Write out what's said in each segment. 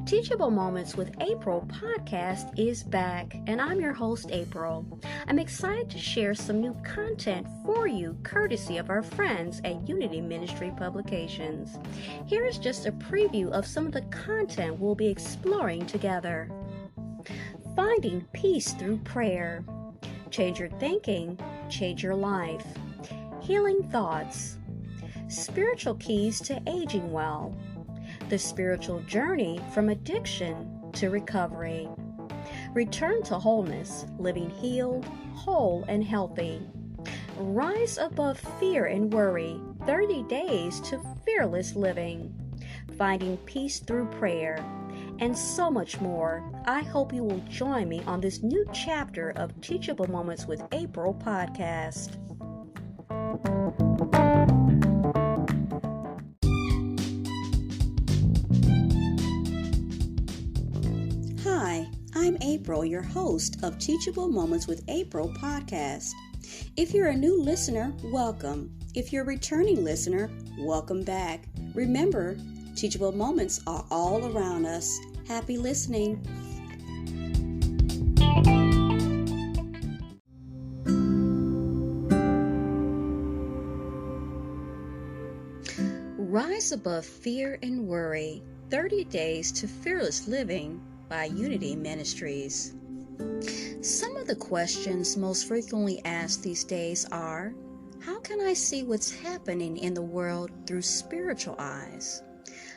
Teachable Moments with April podcast is back, and I'm your host, April. I'm excited to share some new content for you, courtesy of our friends at Unity Ministry Publications. Here is just a preview of some of the content we'll be exploring together. Finding peace through prayer. Change your thinking, change your life. Healing thoughts. Spiritual keys to aging well. The spiritual journey from addiction to recovery. Return to wholeness, living healed, whole, and healthy. Rise above fear and worry, 30 days to fearless living. Finding peace through prayer, and so much more. I hope you will join me on this new chapter of Teachable Moments with April podcast. Hi, I'm April, your host of Teachable Moments with April podcast. If you're a new listener, welcome. If you're a returning listener, welcome back. Remember, teachable moments are all around us. Happy listening. Rise above fear and worry. 30 Days to Fearless Living by Unity Ministries. Some of the questions most frequently asked these days are, how can I see what's happening in the world through spiritual eyes?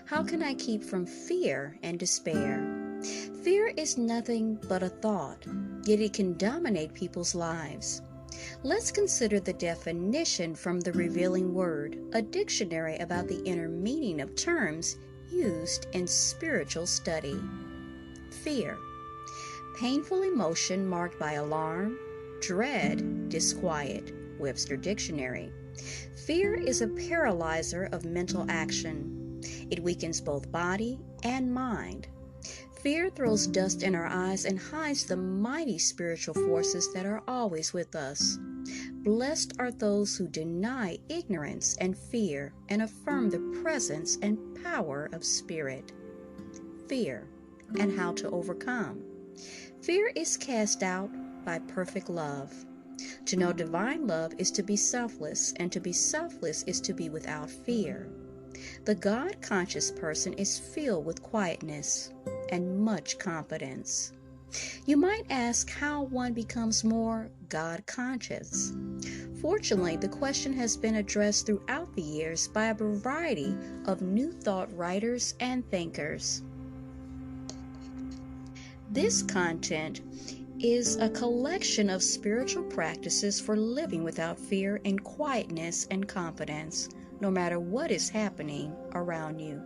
How can I keep from fear and despair? Fear is nothing but a thought, yet it can dominate people's lives. Let's consider the definition from the Revealing Word, a dictionary about the inner meaning of terms used in spiritual study. Fear. Painful emotion marked by alarm, dread, disquiet. Webster Dictionary. Fear is a paralyzer of mental action. It weakens both body and mind. Fear throws dust in our eyes and hides the mighty spiritual forces that are always with us. Blessed are those who deny ignorance and fear and affirm the presence and power of spirit. Fear and how to overcome. Fear is cast out by perfect love. To know divine love is to be selfless, and to be selfless is to be without fear. The God-conscious person is filled with quietness and much confidence. You might ask how one becomes more God-conscious. Fortunately, the question has been addressed throughout the years by a variety of New Thought writers and thinkers. This content is a collection of spiritual practices for living without fear and quietness and confidence, no matter what is happening around you.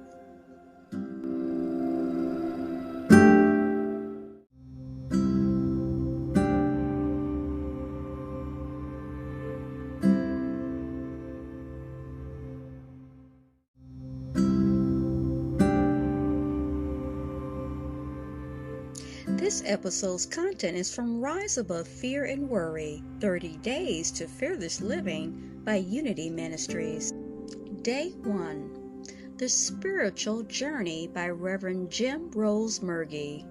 This episode's content is from Rise Above Fear and Worry, 30 Days to Fearless Living by Unity Ministries. Day 1, The Spiritual Journey by Reverend Jim Rose Murgy.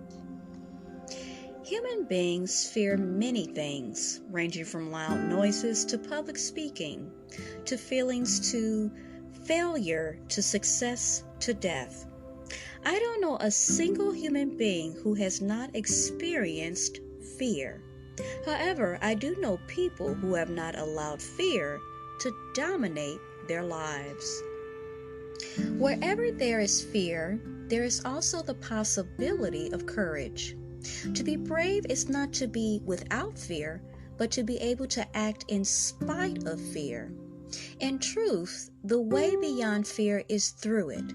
Human beings fear many things, ranging from loud noises to public speaking, to feelings to failure, to success, to death. I don't know a single human being who has not experienced fear. However, I do know people who have not allowed fear to dominate their lives. Wherever there is fear, there is also the possibility of courage. To be brave is not to be without fear, but to be able to act in spite of fear. In truth, the way beyond fear is through it.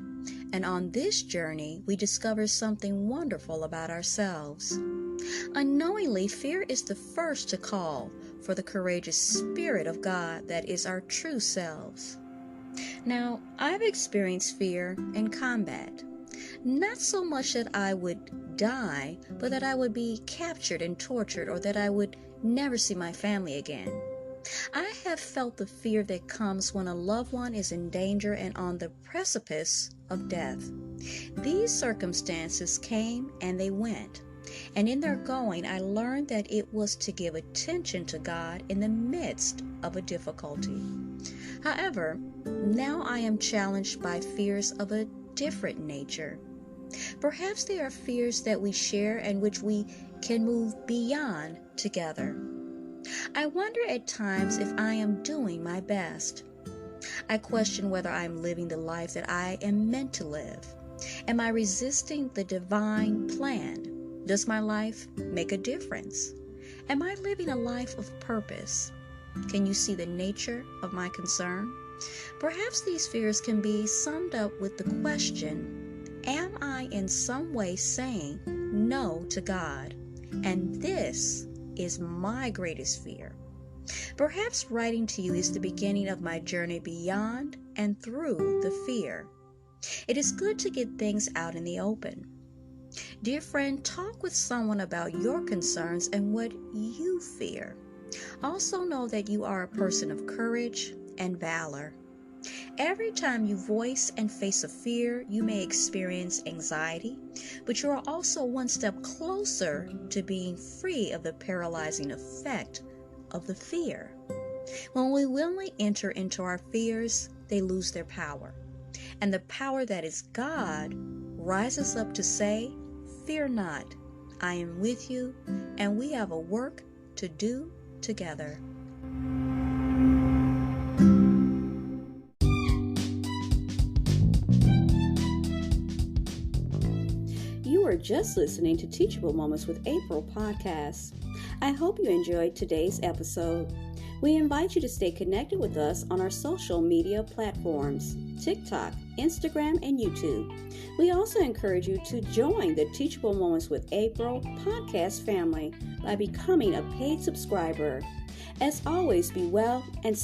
And on this journey, we discover something wonderful about ourselves. Unknowingly, fear is the first to call for the courageous Spirit of God that is our true selves. Now, I've experienced fear in combat. Not so much that I would die, but that I would be captured and tortured, or that I would never see my family again. I have felt the fear that comes when a loved one is in danger and on the precipice of death. These circumstances came and they went. And in their going, I learned that it was to give attention to God in the midst of a difficulty. However, now I am challenged by fears of a different nature. Perhaps they are fears that we share and which we can move beyond together. I wonder at times if I am doing my best. I question whether I am living the life that I am meant to live. Am I resisting the divine plan? Does my life make a difference? Am I living a life of purpose? Can you see the nature of my concern? Perhaps these fears can be summed up with the question, am I in some way saying no to God? And this is my greatest fear. Perhaps writing to you is the beginning of my journey beyond and through the fear. It is good to get things out in the open. Dear friend, talk with someone about your concerns and what you fear. Also know that you are a person of courage and valor. Every time you voice and face a fear, you may experience anxiety, but you are also one step closer to being free of the paralyzing effect of the fear. When we willingly enter into our fears, they lose their power. And the power that is God rises up to say, fear not, I am with you, and we have a work to do together. You are just listening to Teachable Moments with April podcast. I hope you enjoyed today's episode. We invite you to stay connected with us on our social media platforms, TikTok, Instagram, and YouTube. We also encourage you to join the Teachable Moments with April podcast family by becoming a paid subscriber. As always, be well and